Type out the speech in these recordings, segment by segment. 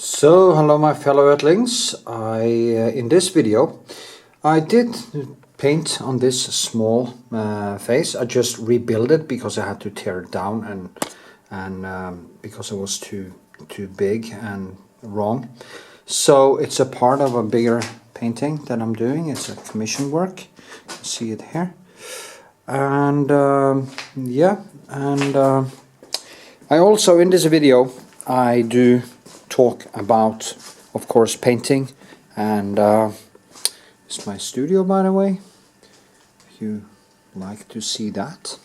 So, hello my fellow Earthlings. In this video I did paint on this small face. I just rebuilt it because I had to tear it down and because it was too big and wrong. So it's a part of a bigger painting that I'm doing. It's a commission work. You can see it here. And I also, in this video, I do talk about, of course, painting, and it's my studio, by the way, if you like to see that.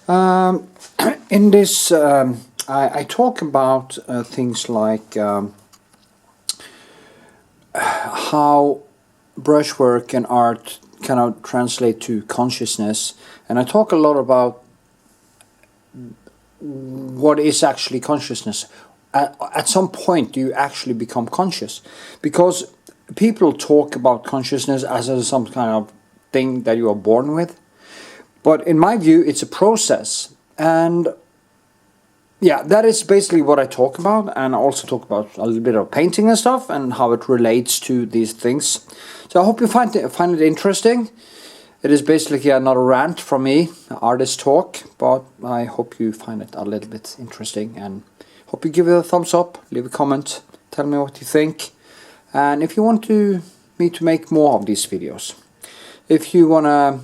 In this I talk about things like how brushwork and art kind of translate to consciousness, and I talk a lot about what is actually consciousness. At some point do you actually become conscious? Because people talk about consciousness as some kind of thing that you are born with, but in my view it's a process. And yeah, that is basically what I talk about, and I also talk about a little bit of painting and stuff and how it relates to these things. So I hope you find it interesting. It is basically another rant from me, artist talk, but I hope you find it a little bit interesting, and hope you give it a thumbs up, leave a comment, tell me what you think, and if you want me to make more of these videos. If you want to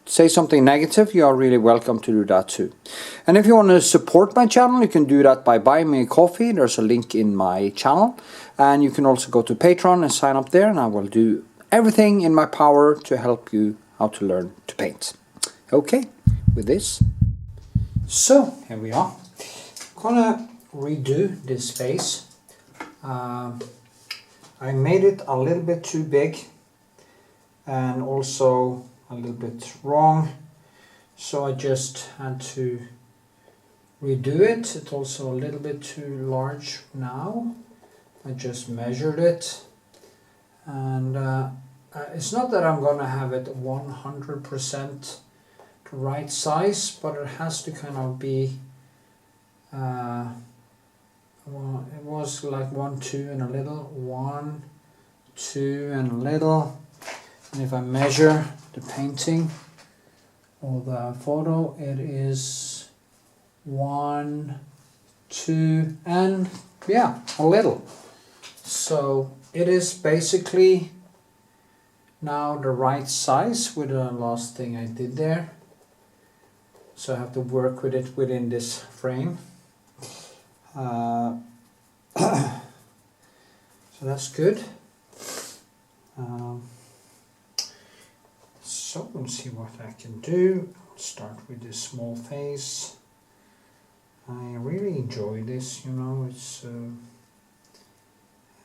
say something negative, you are really welcome to do that too. And if you want to support my channel, you can do that by buying me a coffee. There's a link in my channel, and you can also go to PATRON and sign up there, and I will do everything in my power to help you how to learn to paint. Okay, with this. So, here we are. I'm gonna redo this face. I made it a little bit too big and also a little bit wrong, so I just had to redo it. It's also a little bit too large now. I just measured it, and it's not that I'm gonna have it 100% the right size, but it has to kind of be well, it was like 1, 2 and a little, 1, 2 and a little. And if I measure the painting or the photo, it is 1, 2 and yeah, a little. So it is basically now the right size with the last thing I did there. So I have to work with it within this frame. So that's good. So let's see what I can do. Start with this small face. I really enjoy this, you know, it's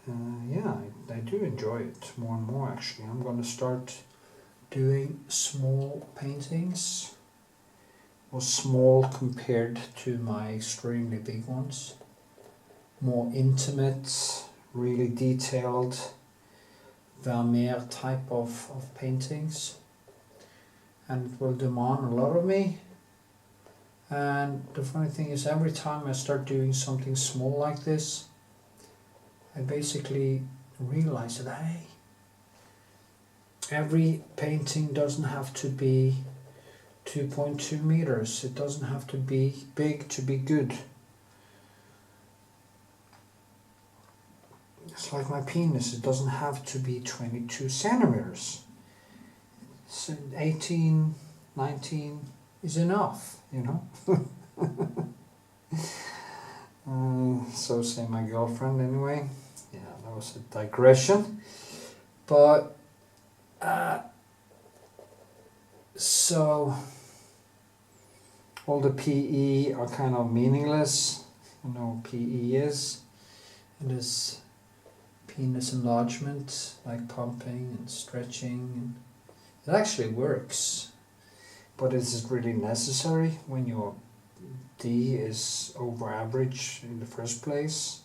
yeah, I do enjoy it more and more actually. I'm going to start doing small paintings, or small compared to my extremely big ones. More intimate, really detailed Vermeer type of paintings, and it will demand a lot of me. And the funny thing is, every time I start doing something small like this, I basically realize that hey, every painting doesn't have to be 2.2 meters. It doesn't have to be big to be good. It's like my penis, it doesn't have to be 22 centimeters. So 18, 19 is enough, you know. So say my girlfriend anyway. Yeah, that was a digression. But so all the PE are kind of meaningless. You know what PE is. It is penis enlargement, like pumping and stretching. It actually works, but is it really necessary when your D is over average in the first place?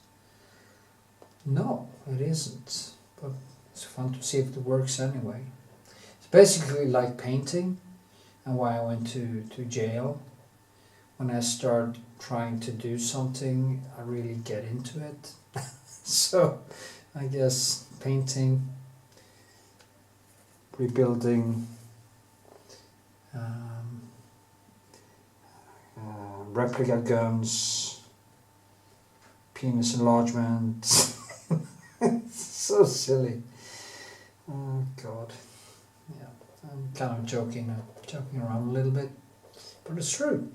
No, it isn't, but it's fun to see if it works anyway. It's basically like painting, and why I went to jail. When I start trying to do something, I really get into it. So I guess painting, rebuilding, replica guns, penis enlargement. So silly. Oh God. Yeah, I'm kind of joking around a little bit, but it's true.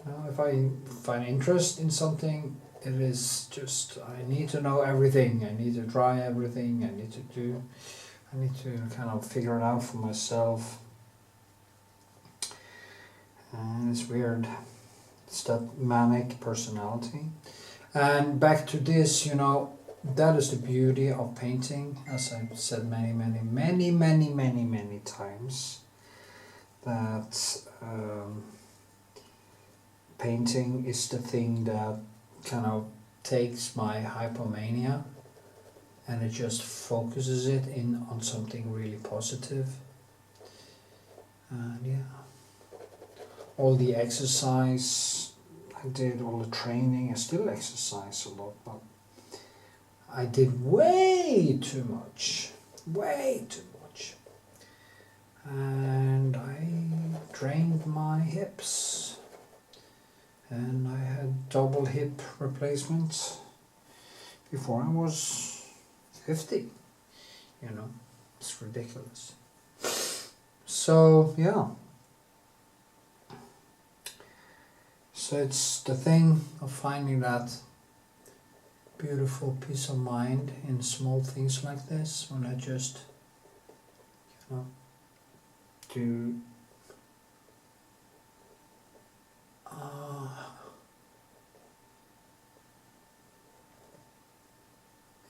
You know, if I find interest in something, it is just, I need to know everything. I need to try everything. I need to kind of figure it out for myself. And it's weird. It's that manic personality. And back to this, you know, that is the beauty of painting, as I've said many times, that painting is the thing that kind of takes my hypomania and it just focuses it in on something really positive. And yeah, all the exercise I did, all the training, I still exercise a lot, but I did way too much. And I trained my hips. And I had double hip replacements before I was 50. You know, it's ridiculous. So, yeah. So it's the thing of finding that beautiful peace of mind in small things like this, when I just, you know, do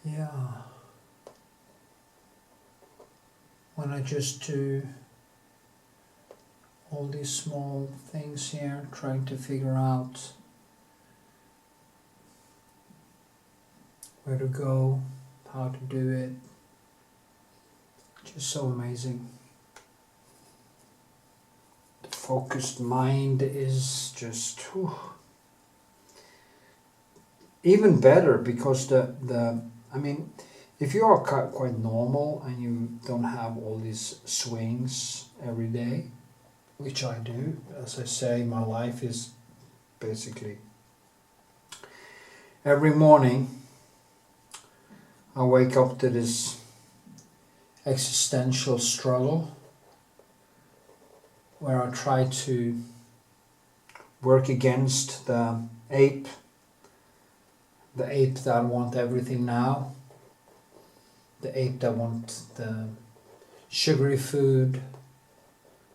yeah, when I just do all these small things here, trying to figure out where to go, how to do it, just so amazing. The focused mind is just even better, because I mean, if you are quite normal and you don't have all these swings every day, which I do, as I say, my life is basically every morning I wake up to this existential struggle where I try to work against the ape that want everything now, the ape that want the sugary food,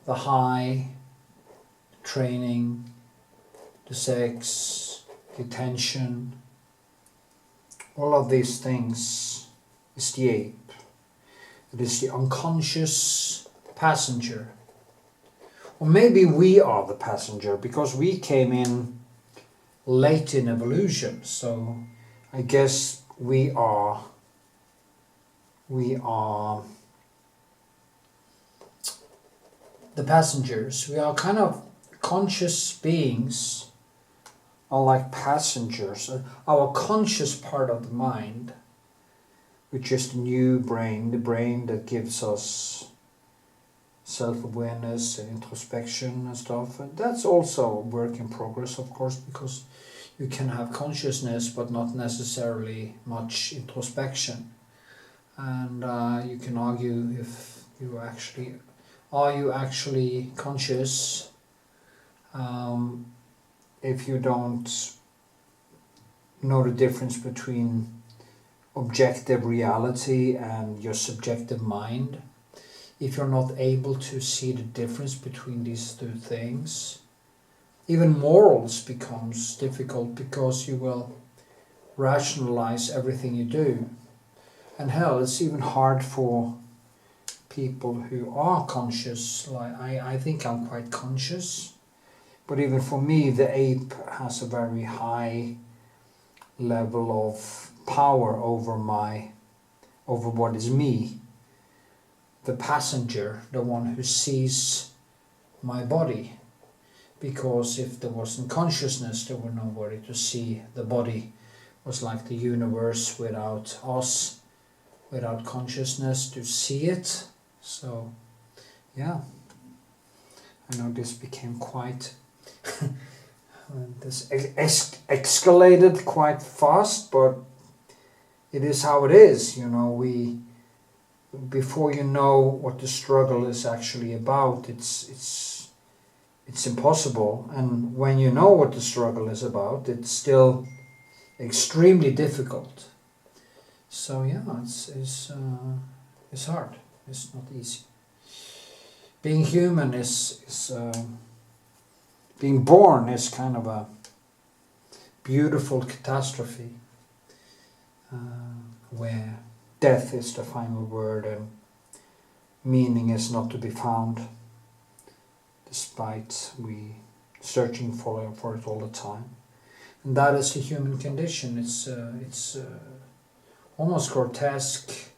the high, the training, the sex, the attention. All of these things is the ape. It is the unconscious passenger. Or maybe we are the passenger, because we came in late in evolution, so I guess we are the passengers. We are kind of conscious beings, are like passengers. Our conscious part of the mind, which is the new brain, the brain that gives us self-awareness and introspection and stuff. And that's also a work in progress, of course, because you can have consciousness but not necessarily much introspection. And you can argue if you actually, are you actually conscious if you don't know the difference between objective reality and your subjective mind. If you're not able to see the difference between these two things, even morals becomes difficult, because you will rationalize everything you do. And hell, it's even hard for people who are conscious. Like I think I'm quite conscious, but even for me, the ape has a very high level of power over what is me, the passenger, the one who sees my body. Because if there wasn't consciousness, there were nobody to see the body. was like the universe without us, without consciousness to see it. So yeah, I know this became quite this escalated quite fast, but it is how it is, you know. Before you know what the struggle is actually about, it's impossible, and when you know what the struggle is about, it's still extremely difficult. So yeah, it's hard. It's not easy. Being human is being born is kind of a beautiful catastrophe, where death is the final word and meaning is not to be found, despite we searching for it all the time. And that is the human condition. It's almost grotesque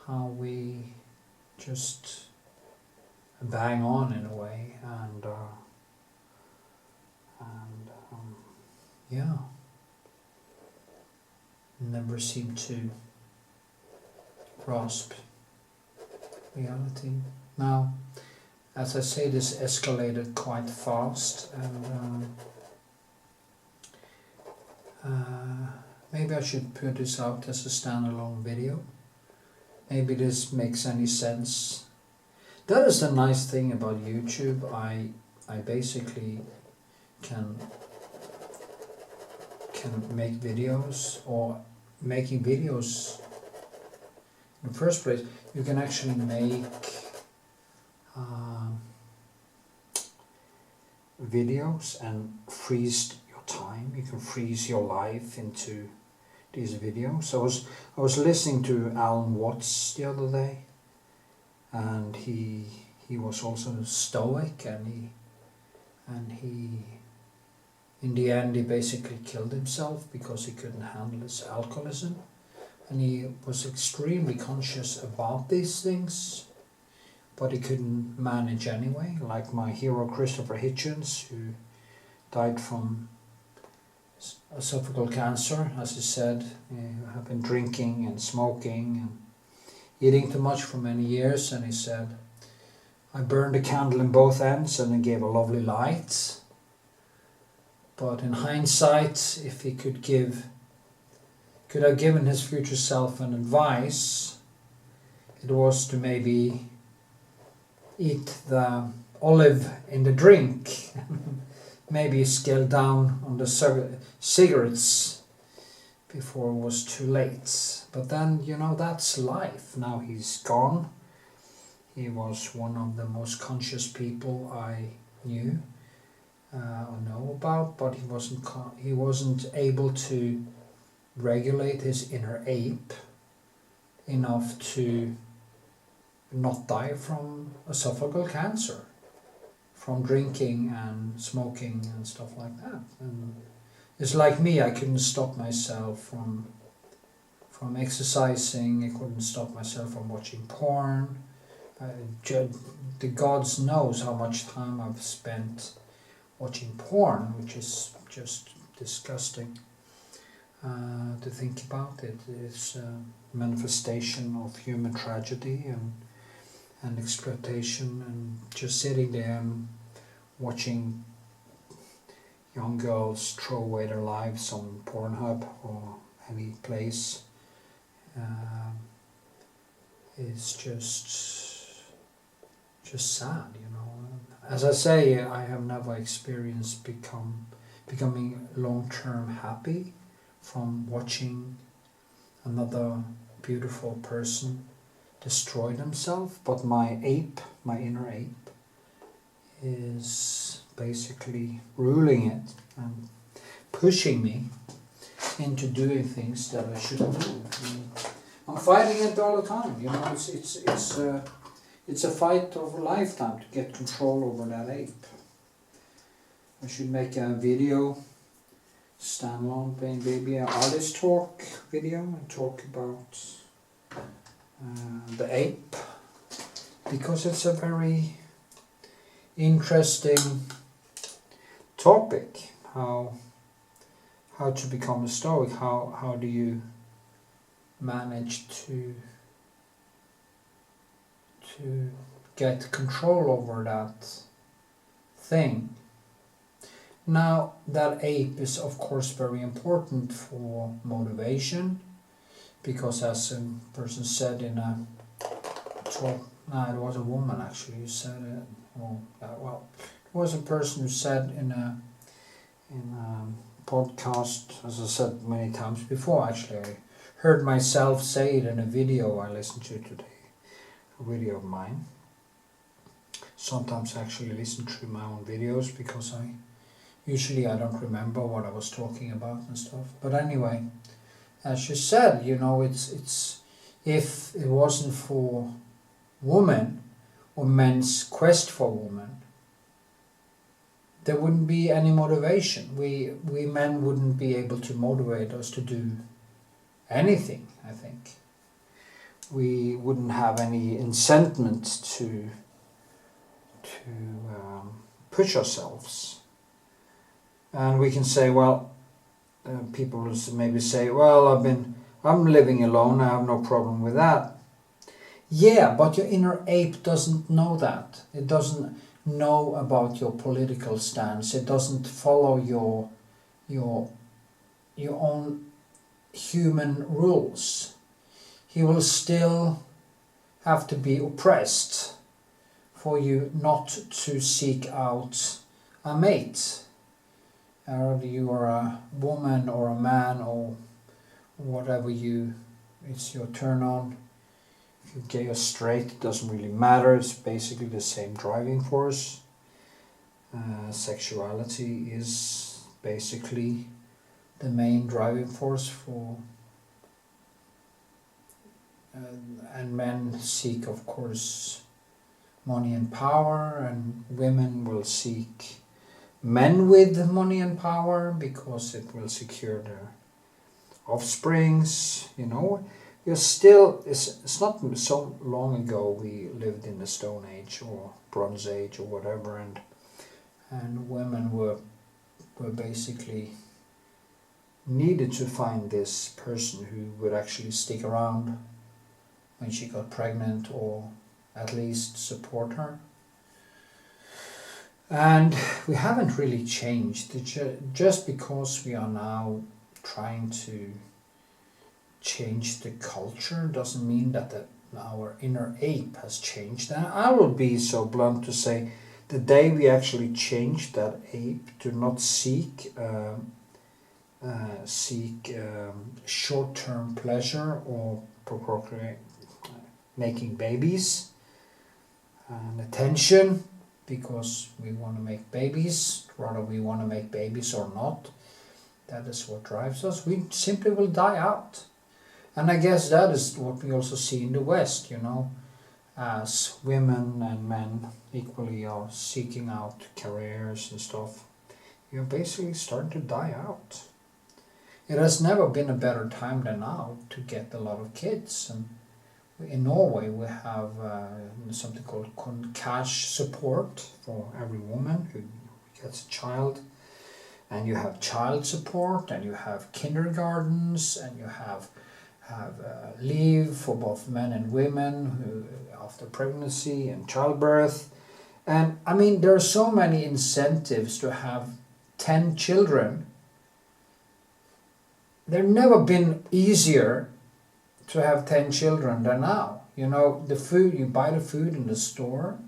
how we just bang on in a way, and yeah, never seem to grasp reality. Now, as I say, this escalated quite fast, and maybe I should put this out as a standalone video. Maybe this makes any sense. That is the nice thing about YouTube. I basically can make videos, or making videos in the first place. You can actually make videos and freeze your time. You can freeze your life into these videos. I was listening to Alan Watts the other day, and he was also stoic, and he in the end he basically killed himself because he couldn't handle his alcoholism, and he was extremely conscious about these things, but he couldn't manage anyway, like my hero Christopher Hitchens, who died from esophageal cancer, as he said. He had been drinking and smoking and eating too much for many years, and he said, I burned a candle in both ends and it gave a lovely light. But in hindsight, if he could have given his future self an advice, it was to maybe eat the olive in the drink, maybe scale down on the cigarettes before it was too late. But then, you know, that's life. Now he's gone. He was one of the most conscious people I knew or know about, but he wasn't able to regulate his inner ape enough to not die from esophageal cancer, from drinking and smoking and stuff like that. And it's like me, I couldn't stop myself from exercising, I couldn't stop myself from watching porn. The gods knows how much time I've spent watching porn, which is just disgusting to think about it. It's a manifestation of human tragedy and exploitation, and just sitting there and watching young girls throw away their lives on Pornhub or any place is just sad, you know. As I say, I have never experienced becoming long-term happy from watching another beautiful person destroy themselves, but my inner ape, is basically ruling it and pushing me into doing things that I shouldn't do. I'm fighting it all the time, you know. It's a fight of a lifetime to get control over that ape. I should make a video, standalone, maybe an artist talk video, and talk about the ape, because it's a very interesting topic, how how to become a Stoic. How do you manage to get control over that thing? Now, that ape is of course very important for motivation, because as a person said in a talk, it was a woman actually who said it. Well, it was a person who said in a podcast, as I said many times before. Actually, I heard myself say it in a video I listened to today, a video of mine. Sometimes I actually listen to my own videos because usually I don't remember what I was talking about and stuff. But anyway, as you said, it's if it wasn't for women or men's quest for women, there wouldn't be any motivation. We men wouldn't be able to motivate us to do anything, I think. We wouldn't have any incentive to push ourselves. And we can say, well, people will maybe say, well, I'm living alone, I have no problem with that. Yeah, but your inner ape doesn't know that. It doesn't know about your political stance. It doesn't follow your own human rules. He will still have to be oppressed for you not to seek out a mate. Whether you are a woman or a man or whatever it's your turn on. If you're gay or straight, it doesn't really matter. It's basically the same driving force. Sexuality is basically the main driving force for, and men seek, of course, money and power, and women will seek men with money and power because it will secure their offsprings. You're still, it's not so long ago we lived in the Stone Age or Bronze Age or whatever, and women were basically needed to find this person who would actually stick around when she got pregnant, or at least support her. And we haven't really changed. Just because we are now trying to change the culture doesn't mean that our inner ape has changed. And I will be so blunt to say, the day we actually change that ape to not seek short-term pleasure or making babies and attention, because we want to make babies, whether we want to make babies or not, that is what drives us. We simply will die out. And I guess that is what we also see in the West, as women and men equally are seeking out careers and stuff. You're basically starting to die out. It has never been a better time than now to get a lot of kids. And in Norway we have something called cash support for every woman who gets a child. And you have child support, and you have kindergartens, and you have leave for both men and women who, after pregnancy and childbirth. And I mean, there are so many incentives to have 10 children. There's never been easier to have 10 children than now. The food, you buy the food in the store.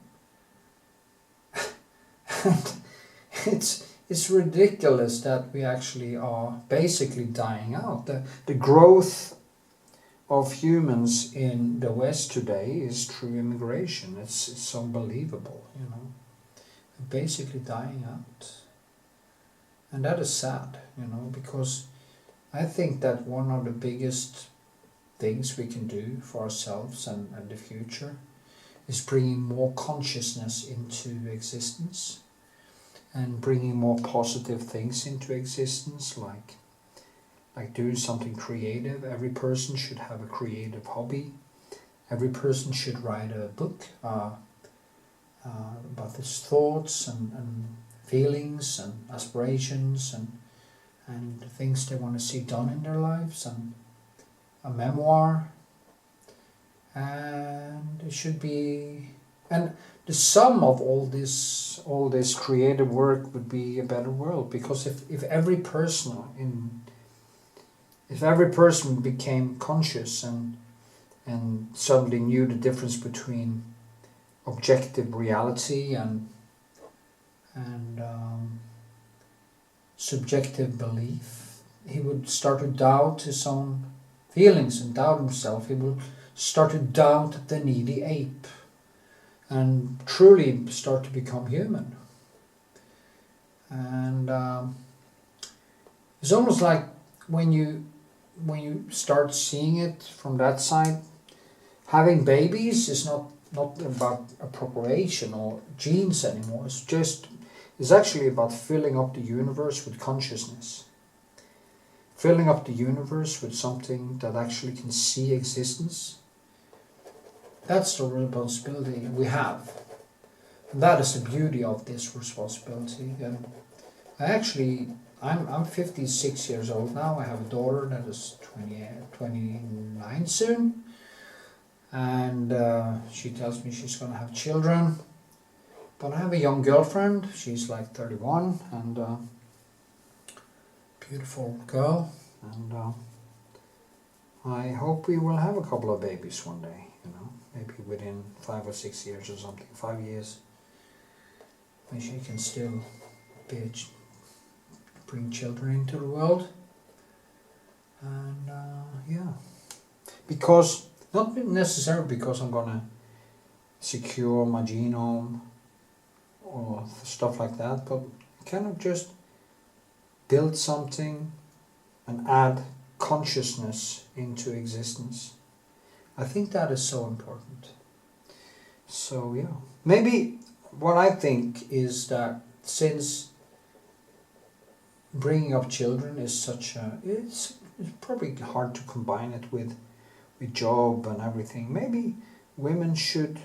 It's ridiculous that we actually are basically dying out. The growth of humans in the West today is through immigration. It's unbelievable, We're basically dying out. And that is sad, because I think that one of the biggest things we can do for ourselves and the future is bringing more consciousness into existence, and bringing more positive things into existence, like doing something creative. Every person should have a creative hobby. Every person should write a book about his thoughts and feelings and aspirations, and the things they want to see done in their lives, and a memoir. And it should be, and the sum of all this creative work would be a better world, because if every person became conscious and suddenly knew the difference between objective reality and subjective belief, he would start to doubt his own feelings and doubt himself. He would start to doubt the needy ape and truly start to become human. And it's almost like when you start seeing it from that side, having babies is not about a procreation or genes anymore. It's actually about filling up the universe with consciousness. Filling up the universe with something that actually can see existence. That's the responsibility we have. And that is the beauty of this responsibility. And I'm 56 years old now. I have a daughter that is 29 soon. And she tells me she's going to have children. But I have a young girlfriend. She's like 31 and beautiful girl. And I hope we will have a couple of babies one day, maybe within 5 or 6 years or something, 5 years. And she can still bring children into the world. And yeah. Because, not necessarily because I'm going to secure my genome or stuff like that, but kind of just build something and add consciousness into existence. I think that is so important. So yeah, maybe what I think is that since bringing up children is it's probably hard to combine it with job and everything. Maybe women should,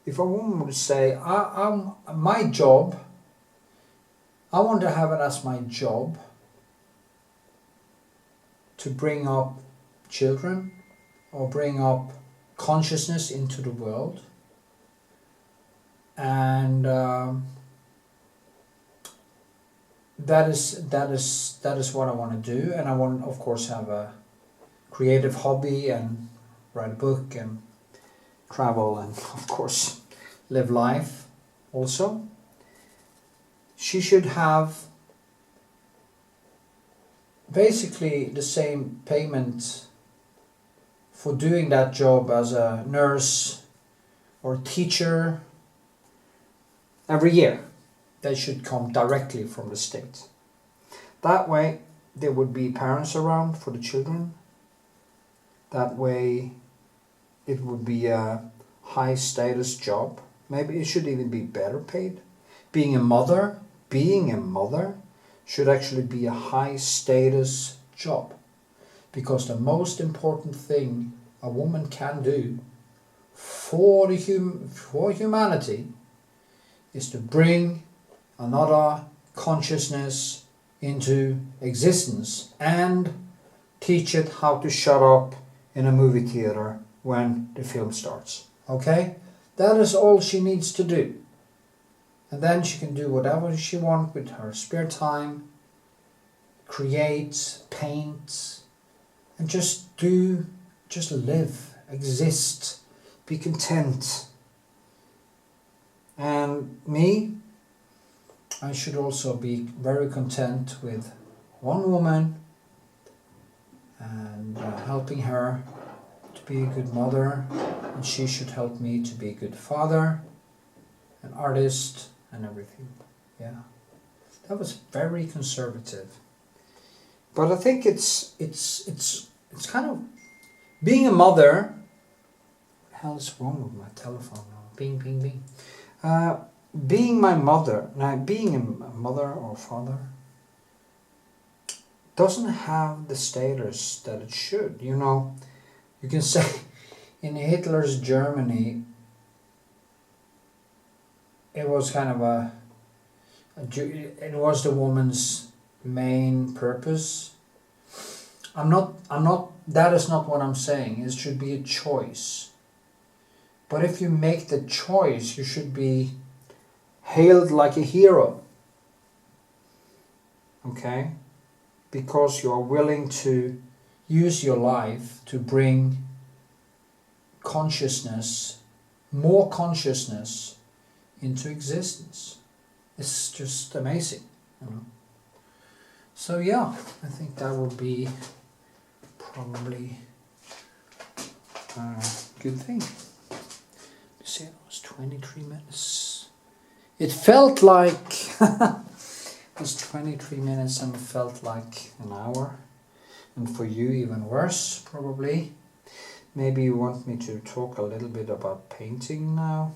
if a woman would say, my job, I want to have it as my job to bring up children or bring up consciousness into the world. And that is what I want to do. And I want, of course, have a creative hobby and write a book and travel and, of course, live life also. She should have basically the same payment for doing that job as a nurse or teacher every year. They should come directly from the state. That way there would be parents around for the children. That way it would be a high status job. Maybe it should even be better paid. Being a mother should actually be a high status job, because the most important thing a woman can do for humanity is to bring another consciousness into existence and teach it how to shut up in a movie theater when the film starts. Okay? That is all she needs to do. And then she can do whatever she wants with her spare time, create, paint, and just live, exist, be content. And me, I should also be very content with one woman and helping her to be a good mother, and she should help me to be a good father, an artist, and everything. Yeah, that was very conservative, but I think it's kind of being a mother. What the hell is wrong with my telephone now? Bing, bing, bing. Being a mother or father doesn't have the status that it should. You can say in Hitler's Germany, it was kind of it was the woman's main purpose. That is not what I'm saying. It should be a choice. But if you make the choice, you should be hailed like a hero. Okay? Because you are willing to use your life to bring consciousness, more consciousness into existence. It's just amazing, you know. So yeah, I think that would be probably a good thing. You see, it was 23 minutes. It felt like it was 23 minutes and it felt like an hour. And for you, even worse, probably. Maybe you want me to talk a little bit about painting now.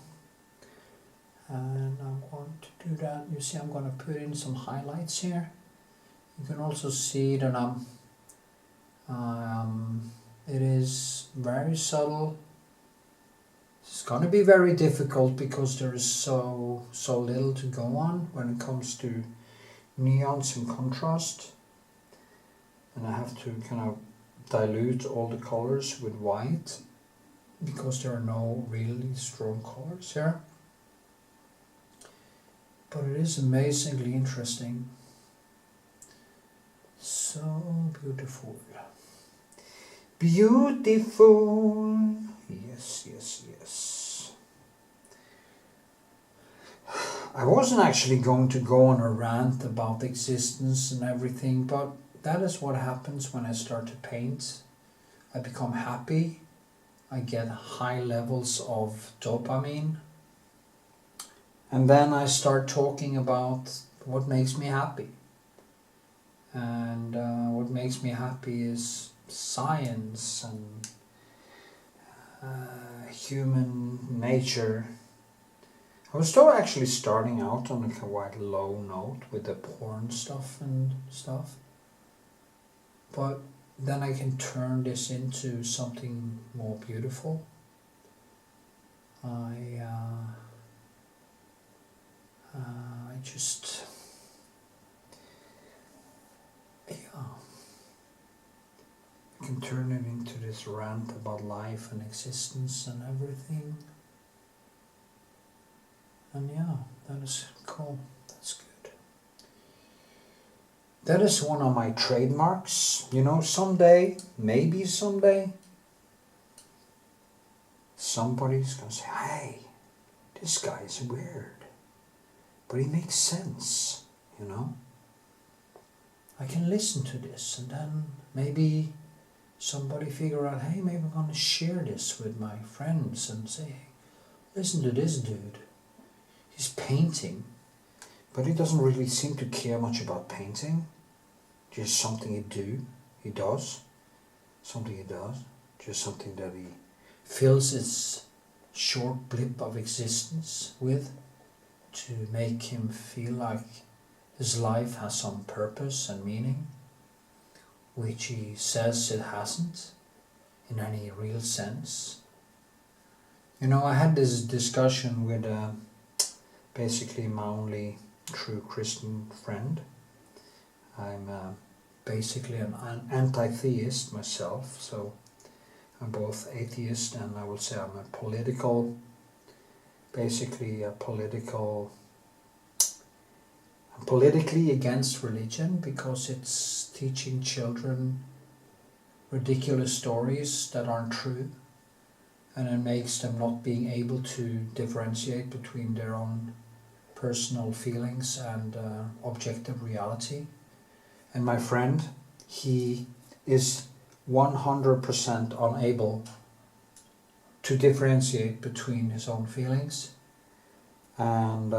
And I'm going to do that. You see, I'm going to put in some highlights here. You can also see that it is very subtle. It's going to be very difficult because there is so little to go on when it comes to nuance and contrast. And I have to kind of dilute all the colors with white because there are no really strong colors here. But it is amazingly interesting. So beautiful. Beautiful. Yes, yes, yes. I wasn't actually going to go on a rant about existence and everything, but that is what happens when I start to paint. I become happy. I get high levels of dopamine. And then I start talking about what makes me happy. And what makes me happy is science and human nature. I was still actually starting out on a quite low note with the porn stuff and stuff. But then I can turn this into something more beautiful. I just, yeah, I can turn it into this rant about life and existence and everything. And yeah, that is cool. That's good. That is one of my trademarks. You know, someday, maybe someday, somebody's gonna say, hey, this guy is weird. But he makes sense, you know. I can listen to this and then maybe somebody figure out, hey, maybe I'm going to share this with my friends and say, hey, listen to this dude. He's painting, but he doesn't really seem to care much about painting. Just something he does, just something that he fills his short blip of existence with, to make him feel like his life has some purpose and meaning, which he says it hasn't in any real sense. You know, I had this discussion with basically my only true Christian friend. I'm basically an anti-theist myself, so I'm both atheist and I will say I'm I'm politically against religion because it's teaching children ridiculous stories that aren't true, and it makes them not being able to differentiate between their own personal feelings and objective reality. And my friend, he is 100% unable to differentiate between his own feelings and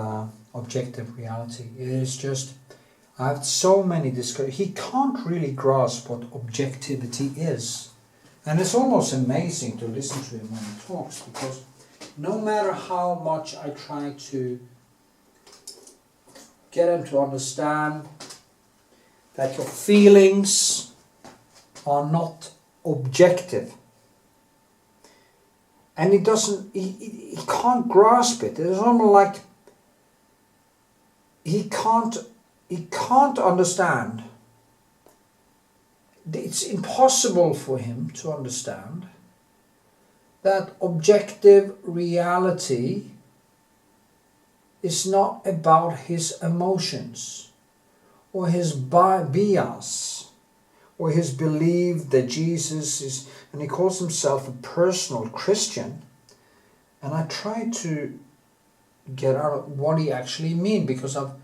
objective reality. It is just, I have so many discussions. He can't really grasp what objectivity is. And it's almost amazing to listen to him when he talks, because no matter how much I try to get him to understand that your feelings are not objective, and he can't grasp it. It's almost like he can't he can't understand. It's impossible for him to understand that objective reality is not about his emotions or his bias or his belief that Jesus is, and he calls himself a personal Christian. And I try to get out what he actually means, because I've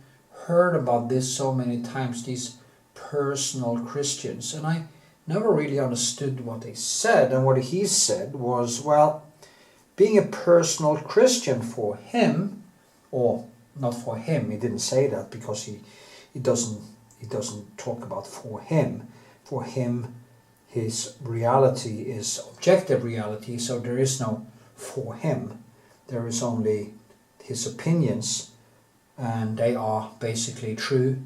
heard about this so many times, these personal Christians, and I never really understood what they said. And what he said was, well, being a personal Christian for him, or not for him, he didn't say that because he doesn't talk about for him. For him, his reality is objective reality, so there is no for him. There is only his opinions, and they are basically true,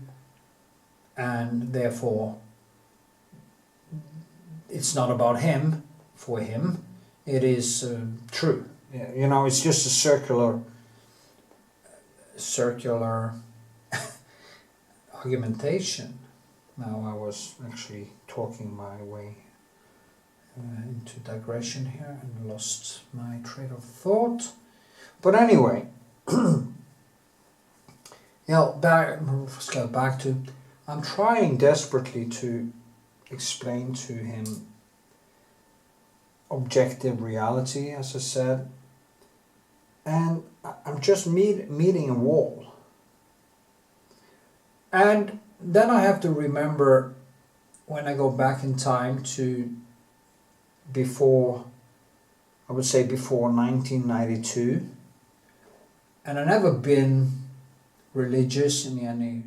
and therefore it's not about him. For him, it is true. You know, it's just a circular argumentation. Now I was actually talking my way into digression here and lost my train of thought. But anyway, let's go back to, I'm trying desperately to explain to him objective reality, as I said, and I'm just meeting a wall. And then I have to remember, when I go back in time to before 1992, and I've never been religious in any.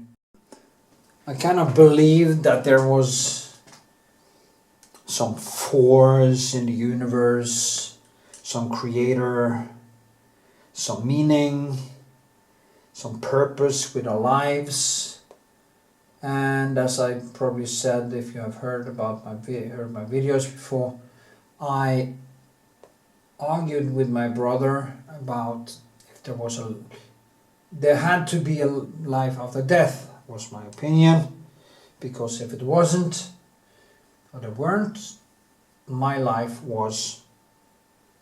I kind of believed that there was some force in the universe, some creator, some meaning, some purpose with our lives. And as I probably said, if you have heard about my videos before, I argued with my brother about if there had to be a life after death, was my opinion, because if it wasn't, or there weren't, my life was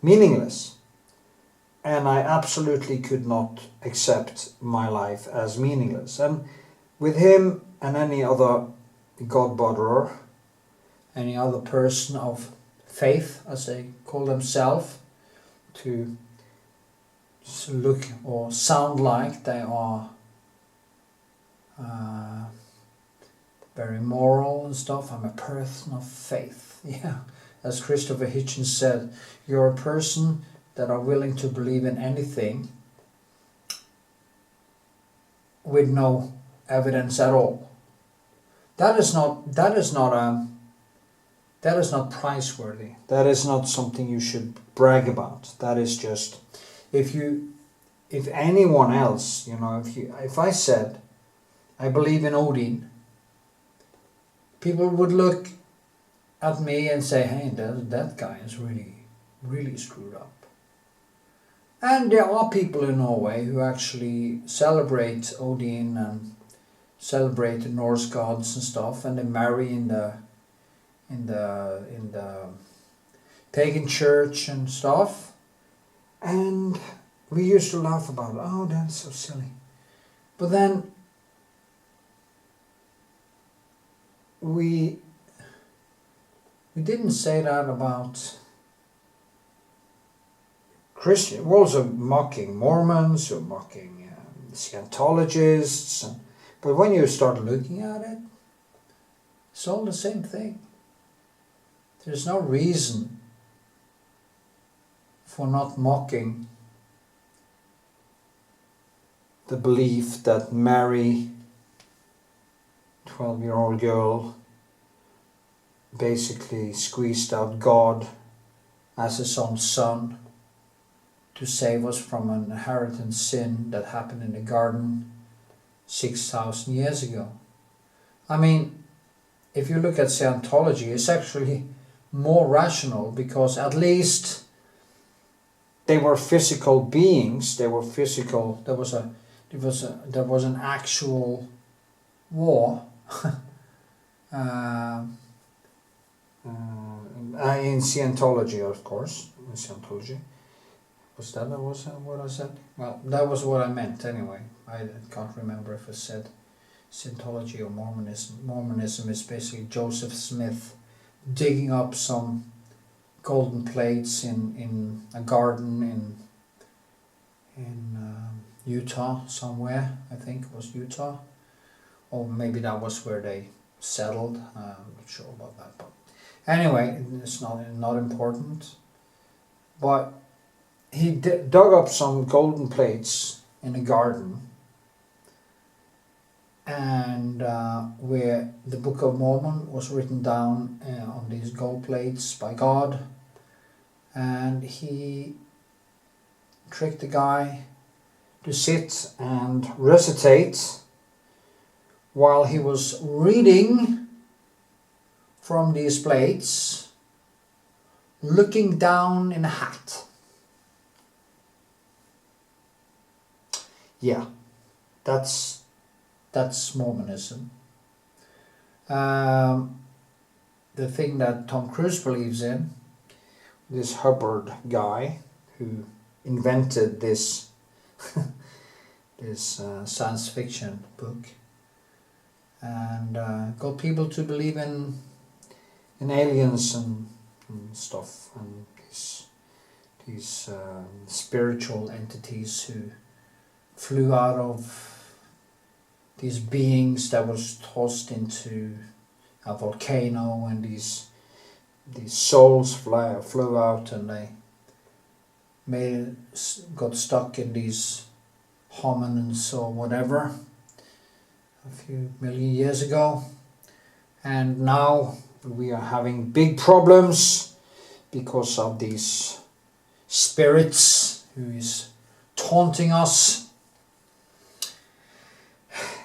meaningless. And I absolutely could not accept my life as meaningless. And with him and any other God-botherer, any other person of faith, as they call themselves, to look or sound like they are very moral and stuff. I'm a person of faith. Yeah, as Christopher Hitchens said, you're a person that are willing to believe in anything with no evidence at all. That is not priceworthy. That is not something you should brag about. That is just, if anyone else, if I said I believe in Odin, people would look at me and say, hey, that guy is really screwed up. And there are people in Norway who actually celebrate Odin and celebrate the Norse gods and stuff, and they marry in the pagan church and stuff. And we used to laugh about it. Oh, that's so silly. But then we didn't say that about Christian. We're also mocking Mormons, or mocking Scientologists. But when you start looking at it, it's all the same thing. There's no reason for not mocking the belief that Mary, 12-year-old girl, basically squeezed out God as his own son to save us from an inherited sin that happened in the garden 6,000 years ago. I mean, if you look at Scientology, it's actually more rational, because at least they were physical beings. They were physical. There was an actual war in Scientology, of course. In Scientology. Was that what I said? Well, that was what I meant anyway. I can't remember if I said Scientology or Mormonism. Mormonism is basically Joseph Smith digging up some golden plates in a garden in Utah somewhere. I think it was Utah, or maybe that was where they settled. I'm not sure about that, but anyway, it's not important. But he dug up some golden plates in a garden, and where the Book of Mormon was written down on these gold plates by God, and he tricked the guy to sit and recitate while he was reading from these plates, looking down in a hat. Yeah, that's Mormonism. The thing that Tom Cruise believes in, this Hubbard guy who invented this this science fiction book, and got people to believe in aliens and stuff, and these spiritual entities who flew out of these beings that was tossed into a volcano, and these souls flew out, and they got stuck in these hominins or whatever a few million years ago, and now we are having big problems because of these spirits who is taunting us.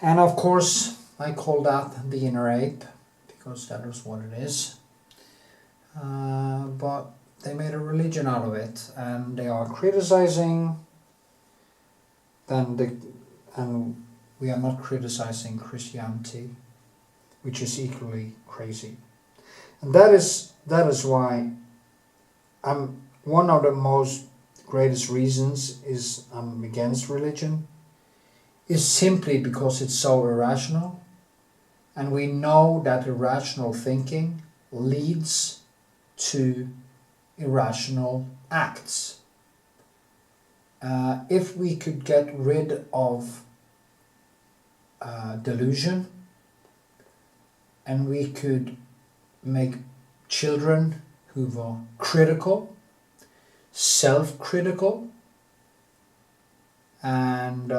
And of course, I call that the inner ape, because that is what it is. But they made a religion out of it, and they are criticizing. And we are not criticizing Christianity, which is equally crazy. And that is why one of the most greatest reasons is I'm against religion, is simply because it's so irrational, and we know that irrational thinking leads to irrational acts. If we could get rid of delusion, and we could make children who were critical, self-critical, and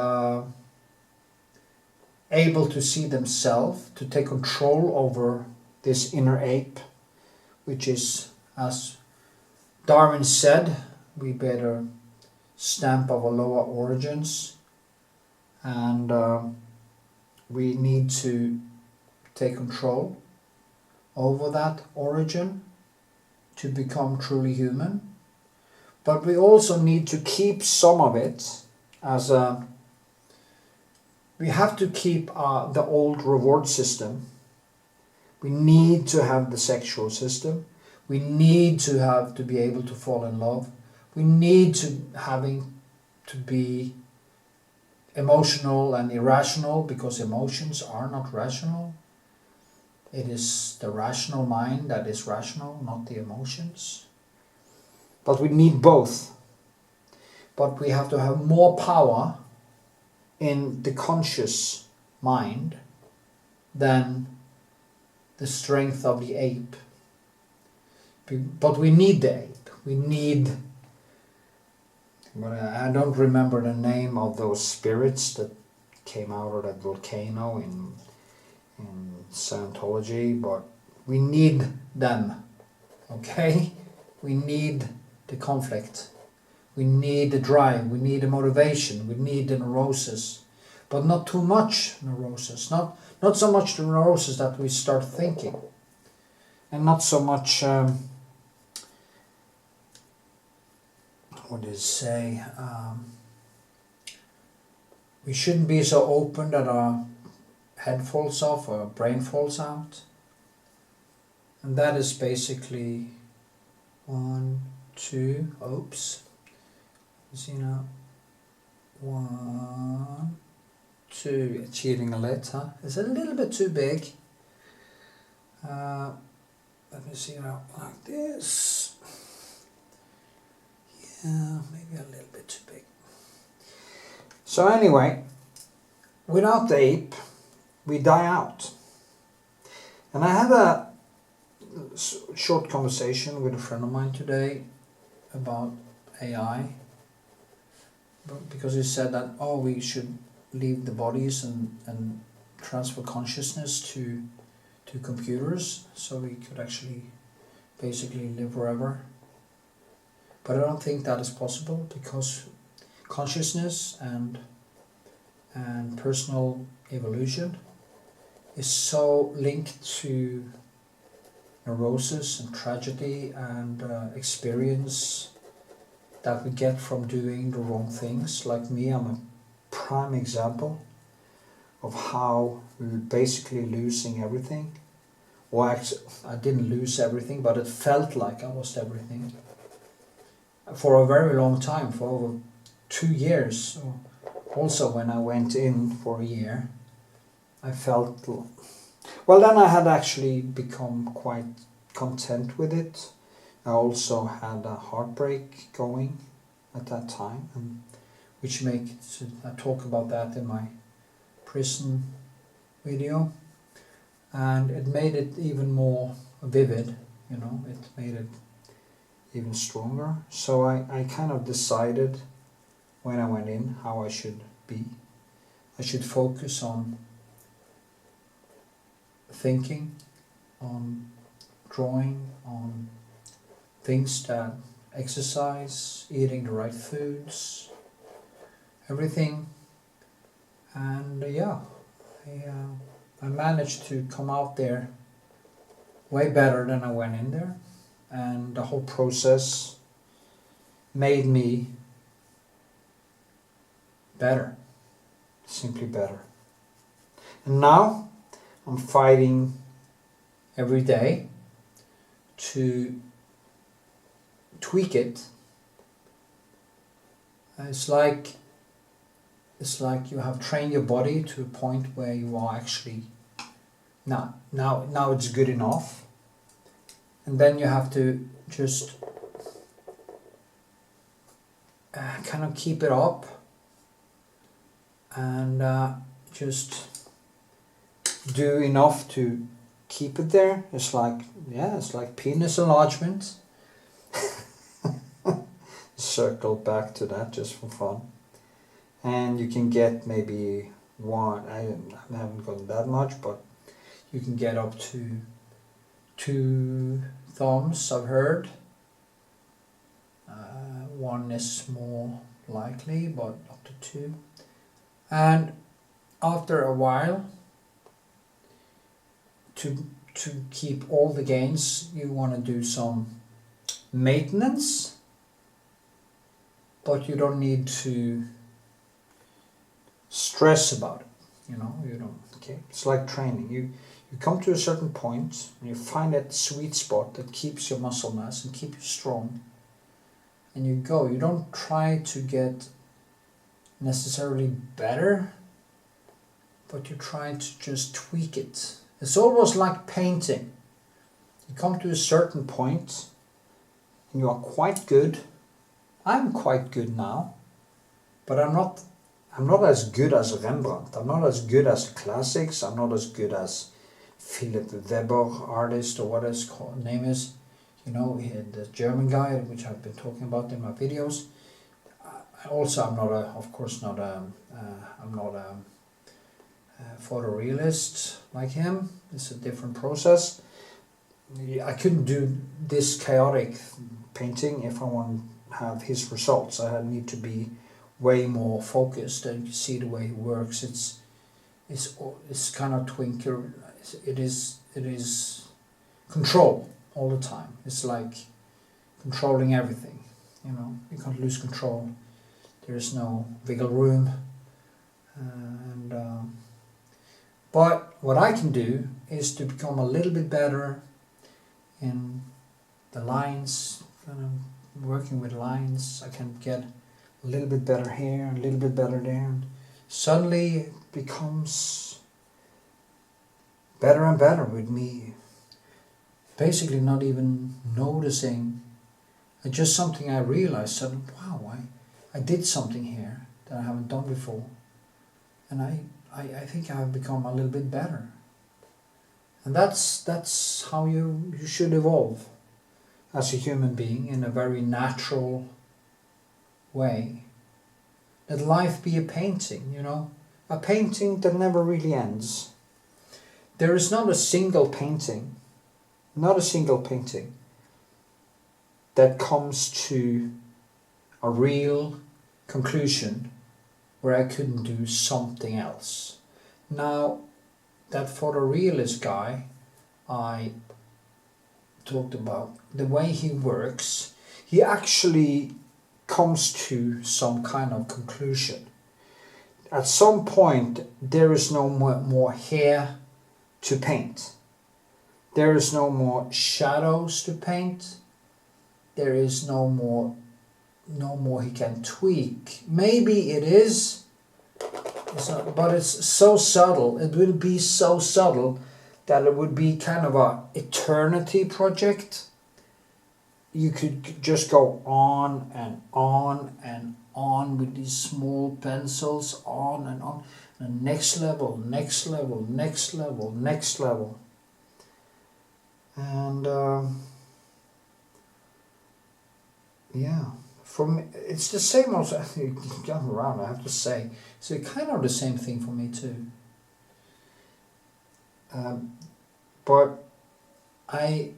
able to see themselves, to take control over this inner ape, which is, as Darwin said, we better stamp our lower origins, and we need to take control over that origin to become truly human. But we also need to keep some of it as a... We have to keep the old reward system. We need to have the sexual system. We need to be able to fall in love. We need to be emotional and irrational, because emotions are not rational. It is the rational mind that is rational, not the emotions. But we need both. But we have to have more power in the conscious mind than the strength of the ape. But we need the ape. We need... But I don't remember the name of those spirits that came out of that volcano in Scientology, but we need them, okay? We need the conflict. We need the drive, we need the motivation, we need the neurosis, but not too much neurosis, not so much the neurosis that we start thinking, and not so much, we shouldn't be so open that our head falls off or brain falls out. And that is basically 1, 2, oops, you see now, 1, 2, cheating a lit, huh? It's a little bit too big. Let me see now, like this. Yeah, maybe a little bit too big. So anyway, without the ape, we die out. And I had a short conversation with a friend of mine today about AI, because he said that, oh, we should leave the bodies and transfer consciousness to computers so we could actually basically live forever. But I don't think that is possible, because consciousness and personal evolution is so linked to neurosis and tragedy and experience that we get from doing the wrong things. Like me, I'm a prime example of how we're basically losing everything. Well, actually, I didn't lose everything, but it felt like I lost everything. For a very long time, for over 2 years. Also, when I went in for a year, I felt, well, then I had actually become quite content with it. I also had a heartbreak going at that time, and which makes, I talk about that in my prison video, and it made it even more vivid, you know, it made it even stronger. So I kind of decided when I went in how I should be. I should focus on thinking, on drawing, on things that exercise, eating the right foods, everything. And yeah, I managed to come out there way better than I went in there, and the whole process made me better, simply better. And now I'm fighting every day to tweak it. It's like you have trained your body to a point where you are actually now it's good enough, and then you have to just kind of keep it up and just do enough to keep it there. It's like penis enlargement. Circle back to that just for fun. And you can get maybe one, I haven't gotten that much, but you can get up to 2 thumbs, I've heard. One is more likely, but up to 2. And after a while, to keep all the gains, you want to do some maintenance, but you don't need to stress about it, you know, you don't, okay? It's like training. You come to a certain point and you find that sweet spot that keeps your muscle mass and keep you strong, and you go. You don't try to get necessarily better, but you try to just tweak it. It's almost like painting. You come to a certain point and you are quite good. I'm quite good now, but I'm not as good as Rembrandt. I'm not as good as classics. I'm not as good as Philip Weber artist, or what his name is. You know, the German guy, which I've been talking about in my videos. Also, I'm not a photorealist like him. It's a different process. I couldn't do this chaotic painting if I want to have his results. I need to be way more focused, and you see the way he works. It's kind of twinkle. It is control all the time. It's like controlling everything. You know, you can't lose control. There is no wiggle room, But what I can do is to become a little bit better in the lines, kind of working with lines. I can get a little bit better here, a little bit better there. And suddenly it becomes better and better with me. Basically not even noticing. It's just something I realized suddenly, wow, I did something here that I haven't done before. And I think I've become a little bit better. And that's how you should evolve as a human being, in a very natural way. Let life be a painting, a painting that never really ends. There is not a single painting that comes to a real conclusion where I couldn't do something else. Now, that photorealist guy I talked about, the way he works, he actually comes to some kind of conclusion. At some point, there is no more hair to paint. There is no more shadows to paint. There is no more he can tweak. Maybe it is, but it's so subtle. It will be so subtle that it would be kind of an eternity project. You could just go on and on and on with these small pencils, on and on. And next level, next level, next level, next level. And yeah, for me, it's the same also. Going around, I have to say, so kind of the same thing for me too. But I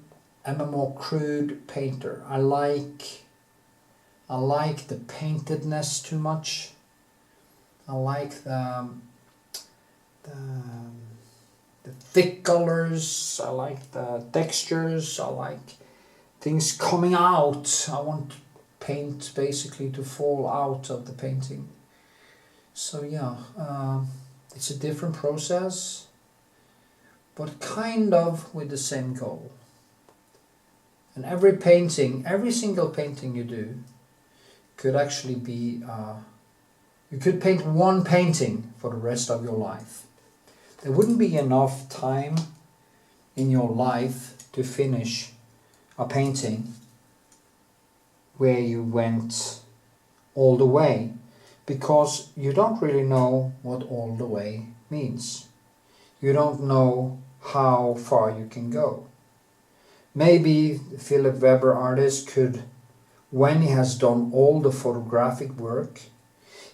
am a more crude painter. I like the paintedness too much. I like the thick colors. I like the textures. I like things coming out. I want paint basically to fall out of the painting. So yeah, it's a different process, but kind of with the same goal. And every single painting you do could actually be, you could paint one painting for the rest of your life. There wouldn't be enough time in your life to finish a painting where you went all the way, because you don't really know what all the way means. You don't know how far you can go. Maybe Philip Weber artist could, when he has done all the photographic work,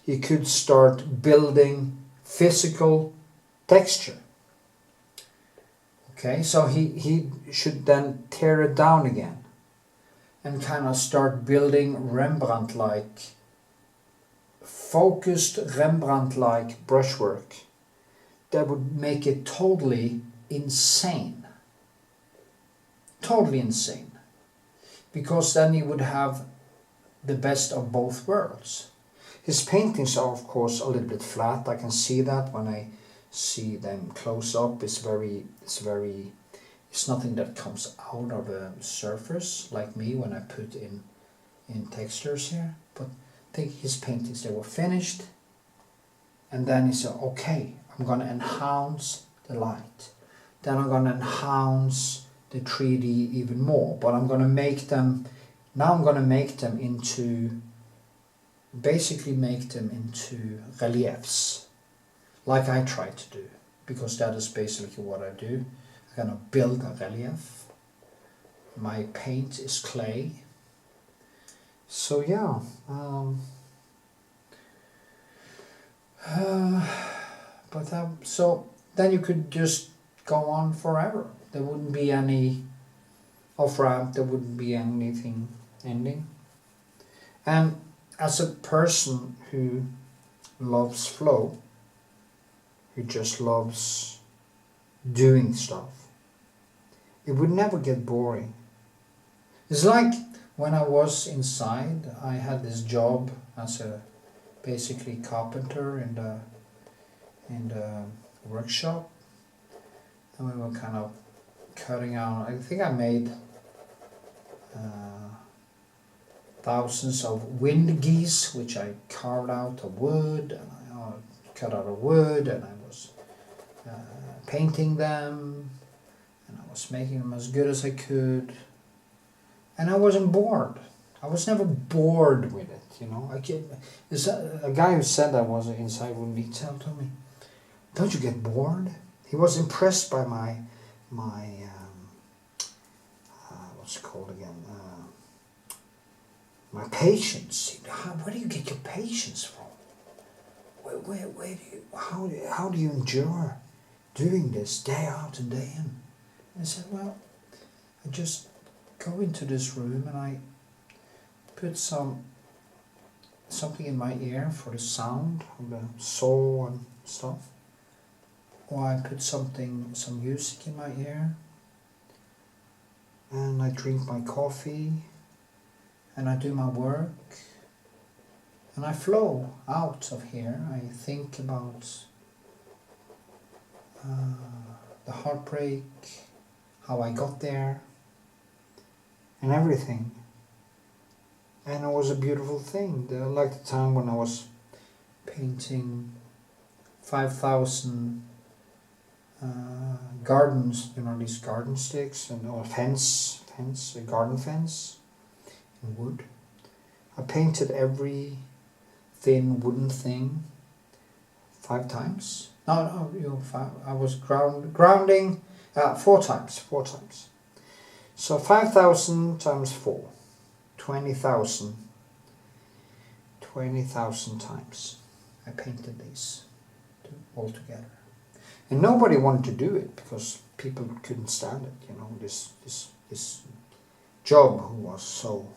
he could start building physical texture. Okay, so he should then tear it down again and kind of start building Rembrandt-like, focused Rembrandt-like brushwork that would make it totally insane. Totally insane. Because then he would have the best of both worlds. His paintings are of course a little bit flat. I can see that when I see them close up. It's nothing that comes out of a surface like me when I put in textures here. But I think his paintings, they were finished, and then he said, okay, I'm going to enhance the light. Then I'm going to enhance the 3D even more, but I'm going to make them into, basically make them into reliefs, like I try to do, because that is basically what I do. I'm going to build a relief. My paint is clay. So yeah, so then you could just go on forever. There wouldn't be any off-ramp, there wouldn't be anything ending. And as a person who loves flow, who just loves doing stuff, it would never get boring. It's like when I was inside, I had this job as a basically carpenter in the workshop. and we were kind of cutting out. I think I made thousands of wind geese, which I carved out of wood, and I cut out of wood, and I was painting them, and I was making them as good as I could, and I wasn't bored. I was never bored with it, you know. There's a guy who said that was inside with me told me, "Don't you get bored?" He was impressed by my what's it called again? My patience. Where do you get your patience from? Where do you, how do you endure doing this day out and day in? And I said, well, I just go into this room and I put something in my ear for the sound of the saw and stuff. Or I put some music in my ear. And I drink my coffee. And I do my work, and I flow out of here. I think about the heartbreak, how I got there, and everything. And it was a beautiful thing. Like the time when I was painting 5,000 gardens, you know, these garden sticks, and or a garden fence. Wood. I painted every thin wooden thing 5 times. No, I was grounding 4 times. So 5,000 times 4, 20,000. 20,000 times I painted these all together, and nobody wanted to do it because people couldn't stand it. You know, this job who was so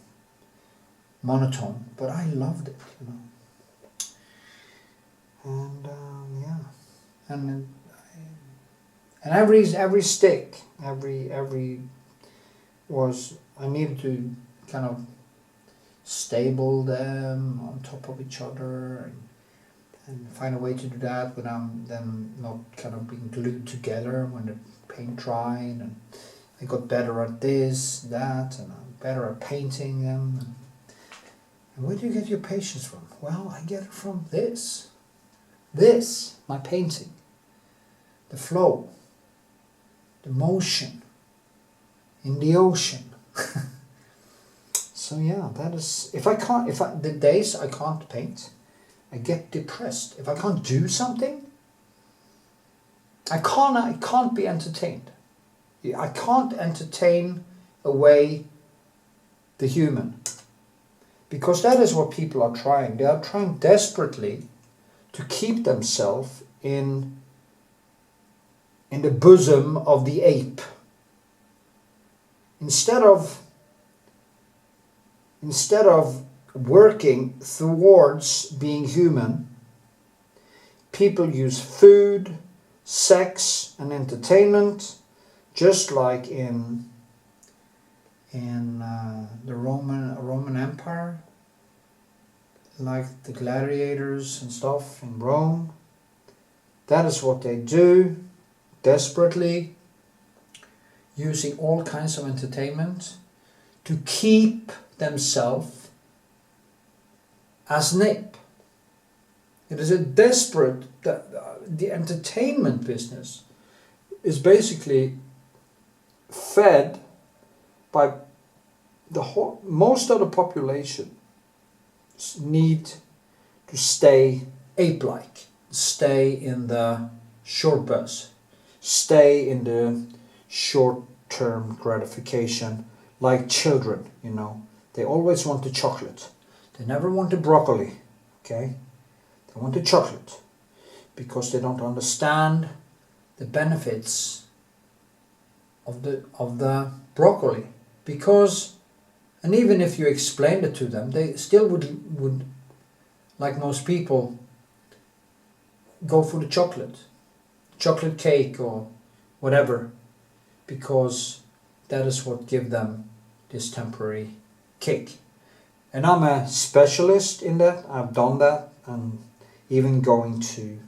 monotone, but I loved it, you know. And and every stick, every was, I needed to kind of stable them on top of each other and find a way to do that without them not kind of being glued together when the paint dried. And I got better at this, that, and I'm better at painting them. And where do you get your patience from? Well, I get it from this, my painting, the flow, the motion in the ocean. So yeah, that is, the days I can't paint, I get depressed. If I can't do something, I can't be entertained. I can't entertain away the human. Because that is what people are trying. They are trying desperately to keep themselves in the bosom of the ape. Instead of working towards being human, people use food, sex, and entertainment, just like in the Roman Empire, like the gladiators and stuff in Rome. That is what they do, desperately, using all kinds of entertainment to keep themselves as an ape. It is a desperate, the entertainment business is basically fed by most of the population need to stay ape-like, stay in the short bus, stay in the short-term gratification, like children, you know. They always want the chocolate. They never want the broccoli, okay? They want the chocolate because they don't understand the benefits of the broccoli. Because, and even if you explained it to them, they still would, like most people, go for the chocolate cake or whatever, because that is what gives them this temporary kick. And I'm a specialist in that. I've done that, and even going to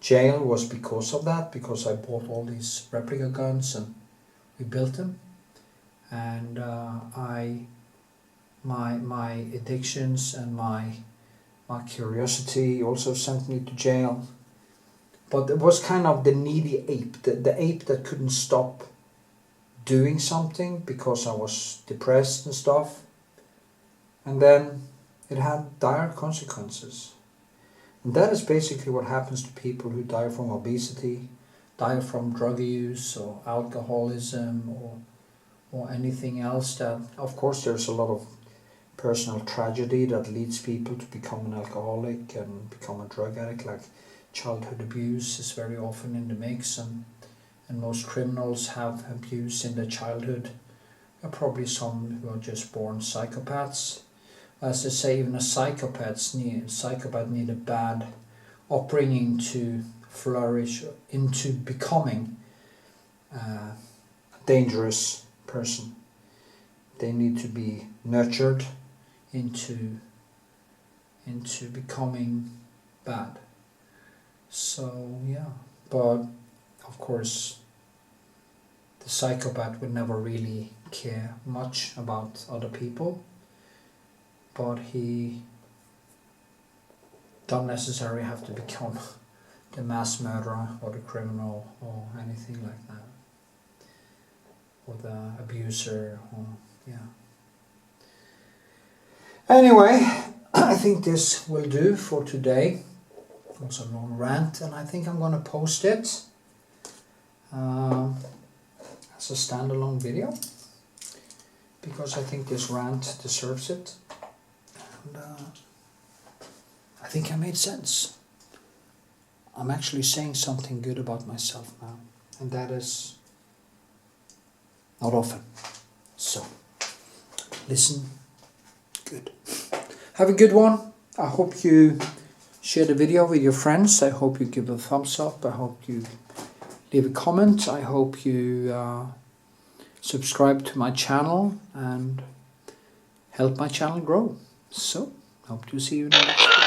jail was because of that, because I bought all these replica guns and we built them, and my addictions and my curiosity also sent me to jail. But it was kind of the needy ape, the ape that couldn't stop doing something because I was depressed and stuff. And then it had dire consequences. And that is basically what happens to people who die from obesity, die from drug use or alcoholism or anything else. That, of course, there's a lot of personal tragedy that leads people to become an alcoholic and become a drug addict, like childhood abuse is very often in the mix, and most criminals have abuse in their childhood. There are probably some who are just born psychopaths. As they say, even a psychopath need a bad upbringing to flourish into becoming a dangerous person. They need to be nurtured into becoming bad. So yeah, but of course the psychopath would never really care much about other people, but he don't necessarily have to become the mass murderer or the criminal or anything like that, or the abuser, or yeah. Anyway, I think this will do for today. It was a long rant, and I think I'm going to post it as a standalone video, because I think this rant deserves it, and I think I made sense. I'm actually saying something good about myself now, and that is not often. So, listen good. Have a good one. I hope you share the video with your friends. I hope you give a thumbs up. I hope you leave a comment. I hope you subscribe to my channel and help my channel grow. So, hope to see you in the next video.